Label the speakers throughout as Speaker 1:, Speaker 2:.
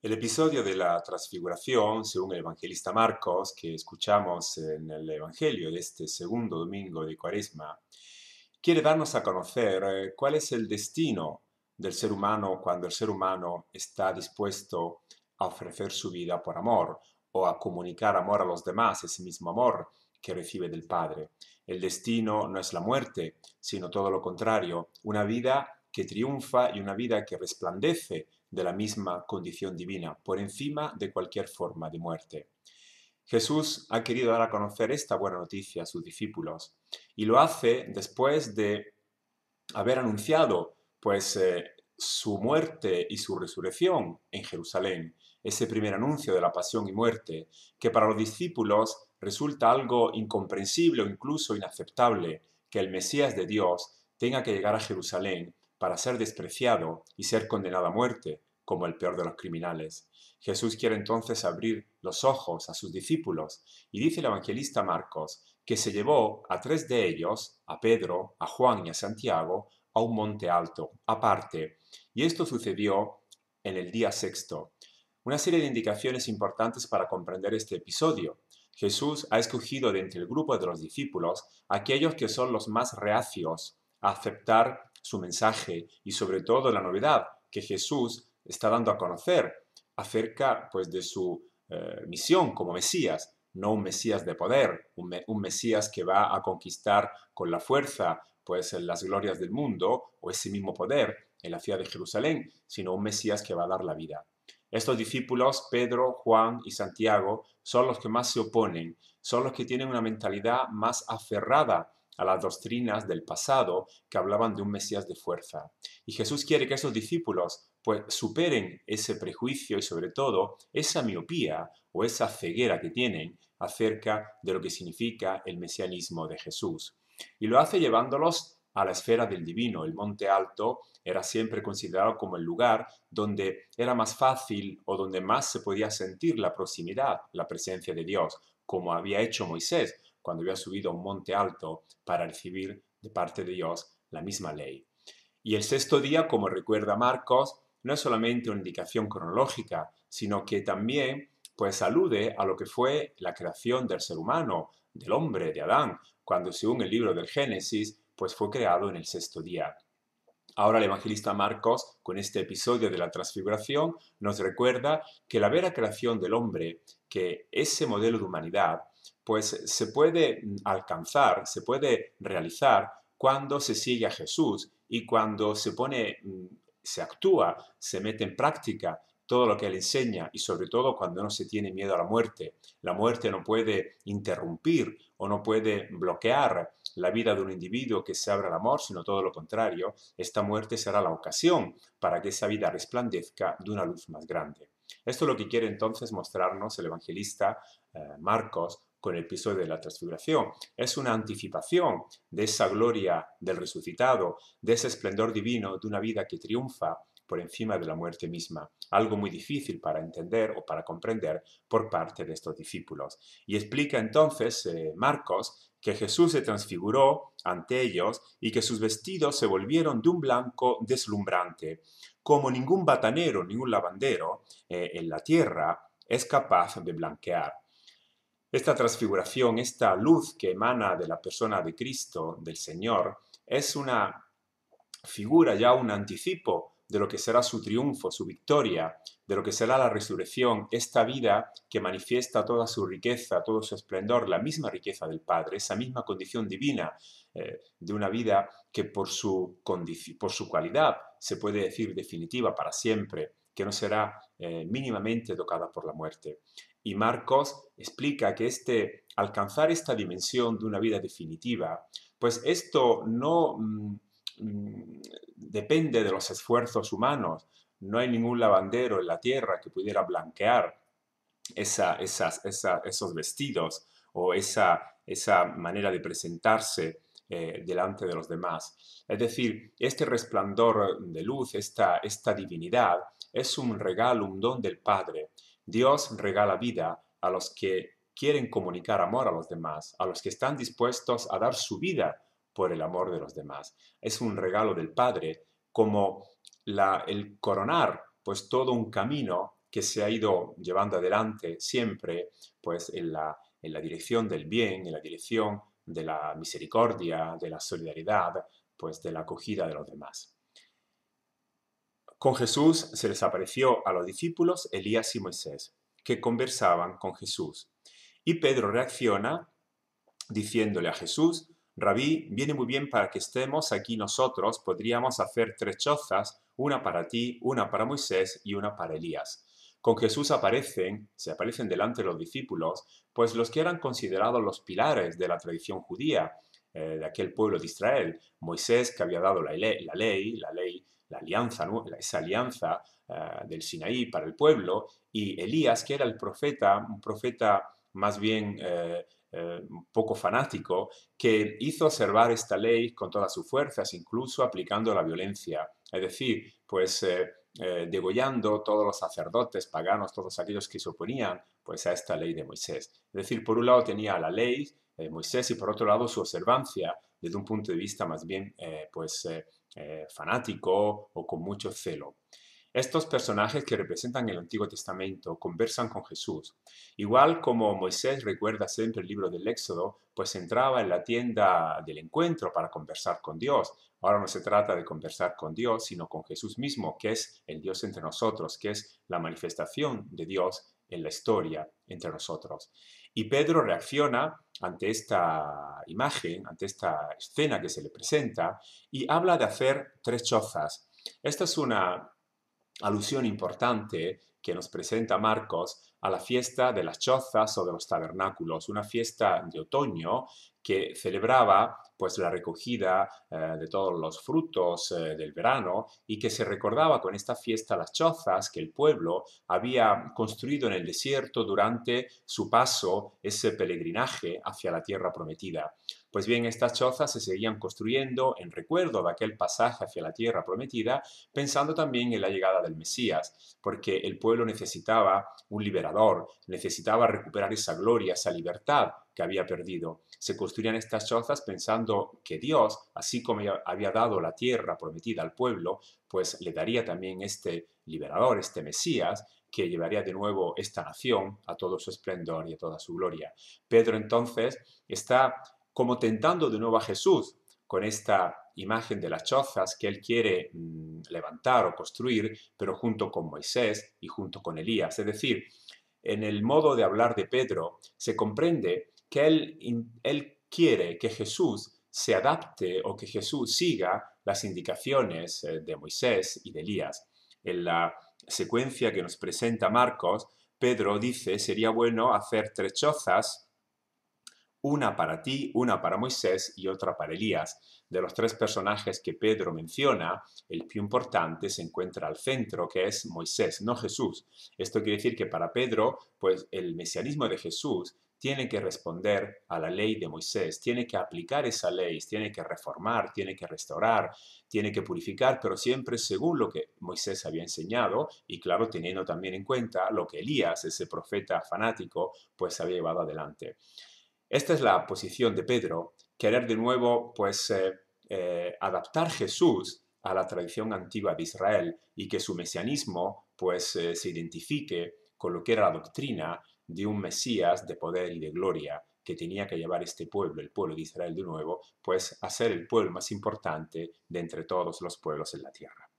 Speaker 1: El episodio de la transfiguración, según el evangelista Marcos, que escuchamos en el Evangelio de este segundo domingo de Cuaresma, quiere darnos a conocer cuál es el destino del ser humano cuando el ser humano está dispuesto a ofrecer su vida por amor o a comunicar amor a los demás, ese mismo amor que recibe del Padre. El destino no es la muerte, sino todo lo contrario, una vida que triunfa y una vida que resplandece de la misma condición divina, por encima de cualquier forma de muerte. Jesús ha querido dar a conocer esta buena noticia a sus discípulos y lo hace después de haber anunciado su muerte y su resurrección en Jerusalén, ese primer anuncio de la pasión y muerte, que para los discípulos resulta algo incomprensible o incluso inaceptable que el Mesías de Dios tenga que llegar a Jerusalén para ser despreciado y ser condenado a muerte, como el peor de los criminales. Jesús quiere entonces abrir los ojos a sus discípulos y dice el evangelista Marcos que se llevó a tres de ellos, a Pedro, a Juan y a Santiago, a un monte alto, aparte, y esto sucedió en el día sexto. Una serie de indicaciones importantes para comprender este episodio. Jesús ha escogido de entre el grupo de los discípulos aquellos que son los más reacios a aceptar su mensaje y sobre todo la novedad que Jesús está dando a conocer acerca de su misión como Mesías, no un Mesías de poder, un Mesías que va a conquistar con la fuerza las glorias del mundo o ese mismo poder en la ciudad de Jerusalén, sino un Mesías que va a dar la vida. Estos discípulos, Pedro, Juan y Santiago, son los que más se oponen, son los que tienen una mentalidad más aferrada a las doctrinas del pasado que hablaban de un Mesías de fuerza. Y Jesús quiere que esos discípulos superen ese prejuicio y sobre todo esa miopía o esa ceguera que tienen acerca de lo que significa el mesianismo de Jesús. Y lo hace llevándolos a la esfera del divino. El monte alto era siempre considerado como el lugar donde era más fácil o donde más se podía sentir la proximidad, la presencia de Dios, como había hecho Moisés cuando había subido a un monte alto para recibir de parte de Dios la misma ley. Y el sexto día, como recuerda Marcos, no es solamente una indicación cronológica, sino que también alude a lo que fue la creación del ser humano, del hombre, de Adán, cuando según el libro del Génesis, fue creado en el sexto día. Ahora el evangelista Marcos, con este episodio de la transfiguración, nos recuerda que la vera creación del hombre, que ese modelo de humanidad, se puede alcanzar, se puede realizar cuando se sigue a Jesús y cuando se actúa, se mete en práctica todo lo que Él enseña y sobre todo cuando no se tiene miedo a la muerte. La muerte no puede interrumpir o no puede bloquear la vida de un individuo que se abra al amor, sino todo lo contrario. Esta muerte será la ocasión para que esa vida resplandezca de una luz más grande. Esto es lo que quiere entonces mostrarnos el evangelista Marcos con el episodio de la transfiguración. Es una anticipación de esa gloria del resucitado, de ese esplendor divino, de una vida que triunfa por encima de la muerte misma, algo muy difícil para entender o para comprender por parte de estos discípulos. Y explica entonces Marcos que Jesús se transfiguró ante ellos y que sus vestidos se volvieron de un blanco deslumbrante, como ningún batanero, ningún lavandero en la tierra es capaz de blanquear. Esta transfiguración, esta luz que emana de la persona de Cristo, del Señor, es una figura, ya un anticipo de lo que será su triunfo, su victoria, de lo que será la resurrección, esta vida que manifiesta toda su riqueza, todo su esplendor, la misma riqueza del Padre, esa misma condición divina de una vida que por su cualidad se puede decir definitiva para siempre, que no será mínimamente tocada por la muerte. Y Marcos explica que alcanzar esta dimensión de una vida definitiva, esto no depende de los esfuerzos humanos. No hay ningún lavandero en la tierra que pudiera blanquear esos vestidos o esa manera de presentarse delante de los demás. Es decir, este resplandor de luz, esta divinidad, es un regalo, un don del Padre. Dios regala vida a los que quieren comunicar amor a los demás, a los que están dispuestos a dar su vida por el amor de los demás. Es un regalo del Padre como el coronar todo un camino que se ha ido llevando adelante siempre pues, en la dirección del bien, en la dirección de la misericordia, de la solidaridad, pues de la acogida de los demás. Con Jesús se les apareció a los discípulos Elías y Moisés, que conversaban con Jesús. Y Pedro reacciona diciéndole a Jesús: Rabí, viene muy bien para que estemos aquí nosotros, podríamos hacer 3 chozas, una para ti, una para Moisés y una para Elías. Con Jesús se aparecen delante de los discípulos, pues los que eran considerados los pilares de la tradición judía, de aquel pueblo de Israel. Moisés, que había dado la ley, la alianza, esa alianza del Sinaí para el pueblo, y Elías, que era el profeta, un profeta más bien un poco fanático, que hizo observar esta ley con todas sus fuerzas, incluso aplicando la violencia, es decir, pues degollando todos los sacerdotes paganos, todos aquellos que se oponían pues, a esta ley de Moisés. Es decir, por un lado tenía la ley de Moisés y por otro lado su observancia desde un punto de vista más bien fanático o con mucho celo. Estos personajes que representan el Antiguo Testamento conversan con Jesús. Igual como Moisés recuerda siempre el libro del Éxodo, pues entraba en la tienda del encuentro para conversar con Dios. Ahora no se trata de conversar con Dios, sino con Jesús mismo, que es el Dios entre nosotros, que es la manifestación de Dios en la historia entre nosotros. Y Pedro reacciona ante esta imagen, ante esta escena que se le presenta, y habla de hacer 3 chozas. Esta es una alusión importante que nos presenta Marcos a la fiesta de las chozas o de los tabernáculos, una fiesta de otoño que celebraba pues la recogida de todos los frutos del verano y que se recordaba con esta fiesta las chozas que el pueblo había construido en el desierto durante su paso, ese peregrinaje hacia la tierra prometida. Pues bien, estas chozas se seguían construyendo en recuerdo de aquel pasaje hacia la tierra prometida, pensando también en la llegada del Mesías, porque el pueblo necesitaba un liberador, necesitaba recuperar esa gloria, esa libertad que había perdido. Se construían estas chozas pensando que Dios, así como había dado la tierra prometida al pueblo, pues le daría también este liberador, este Mesías, que llevaría de nuevo esta nación a todo su esplendor y a toda su gloria. Pedro entonces está como tentando de nuevo a Jesús con esta imagen de las chozas que él quiere levantar o construir, pero junto con Moisés y junto con Elías. Es decir, en el modo de hablar de Pedro se comprende que él quiere que Jesús se adapte o que Jesús siga las indicaciones de Moisés y de Elías. En la secuencia que nos presenta Marcos, Pedro dice, sería bueno hacer 3 chozas, una para ti, una para Moisés y otra para Elías. De los 3 personajes que Pedro menciona, el πιο importante se encuentra al centro, que es Moisés, no Jesús. Esto quiere decir que para Pedro, pues el mesianismo de Jesús tiene que responder a la ley de Moisés, tiene que aplicar esa ley, tiene que reformar, tiene que restaurar, tiene que purificar, pero siempre según lo que Moisés había enseñado y claro, teniendo también en cuenta lo que Elías, ese profeta fanático, pues había llevado adelante. Esta es la posición de Pedro, querer de nuevo pues adaptar Jesús a la tradición antigua de Israel y que su mesianismo pues se identifique con lo que era la doctrina de un Mesías de poder y de gloria que tenía que llevar este pueblo, el pueblo de Israel de nuevo, pues a ser el pueblo más importante de entre todos los pueblos en la tierra.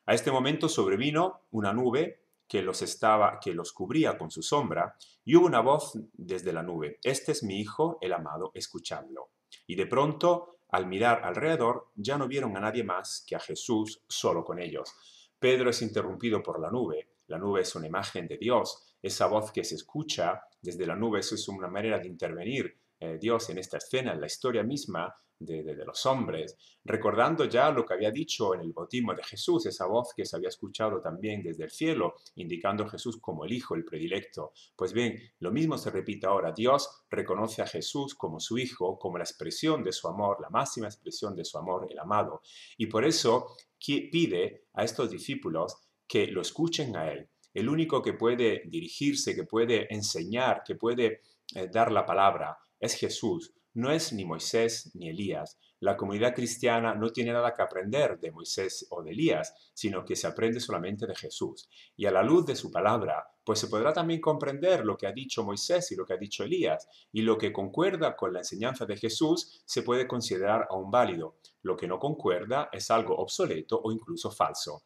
Speaker 1: A este momento sobrevino una nube que los cubría con su sombra, y hubo una voz desde la nube: Este es mi Hijo, el amado, escuchadlo. Y de pronto, al mirar alrededor, ya no vieron a nadie más que a Jesús solo con ellos. Pedro es interrumpido por la nube. La nube es una imagen de Dios. Esa voz que se escucha desde la nube, eso es una manera de intervenir Dios en esta escena, en la historia misma de los hombres, recordando ya lo que había dicho en el bautismo de Jesús, esa voz que se había escuchado también desde el cielo, indicando a Jesús como el Hijo, el predilecto. Pues bien, lo mismo se repite ahora. Dios reconoce a Jesús como su Hijo, como la expresión de su amor, la máxima expresión de su amor, el amado. Y por eso pide a estos discípulos que lo escuchen a Él. El único que puede dirigirse, que puede enseñar, que puede dar la palabra, es Jesús. no es ni Moisés ni Elías. La comunidad cristiana no tiene nada que aprender de Moisés o de Elías, sino que se aprende solamente de Jesús. Y a la luz de su palabra, pues se podrá también comprender lo que ha dicho Moisés y lo que ha dicho Elías, y lo que concuerda con la enseñanza de Jesús se puede considerar aún válido. Lo que no concuerda es algo obsoleto o incluso falso.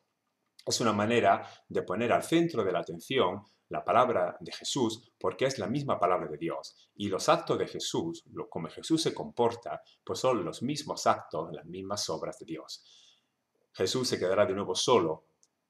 Speaker 1: Es una manera de poner al centro de la atención la palabra de Jesús porque es la misma palabra de Dios. Y los actos de Jesús, como Jesús se comporta, pues son los mismos actos, las mismas obras de Dios. Jesús se quedará de nuevo solo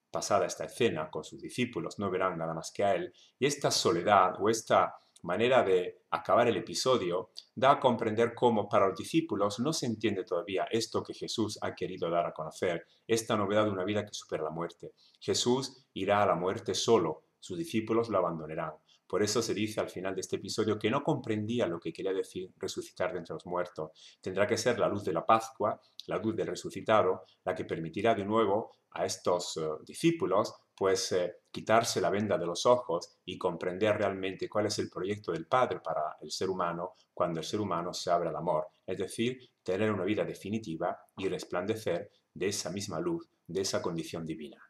Speaker 1: pasada esta escena con sus discípulos, no verán nada más que a él. Y esta soledad o esta manera de acabar el episodio da a comprender cómo para los discípulos no se entiende todavía esto que Jesús ha querido dar a conocer, esta novedad de una vida que supera la muerte. Jesús irá a la muerte solo, sus discípulos lo abandonarán. Por eso se dice al final de este episodio que no comprendía lo que quería decir resucitar de entre los muertos. Tendrá que ser la luz de la Pascua, la luz del resucitado, la que permitirá de nuevo a estos discípulos pues quitarse la venda de los ojos y comprender realmente cuál es el proyecto del Padre para el ser humano cuando el ser humano se abre al amor, es decir, tener una vida definitiva y resplandecer de esa misma luz, de esa condición divina.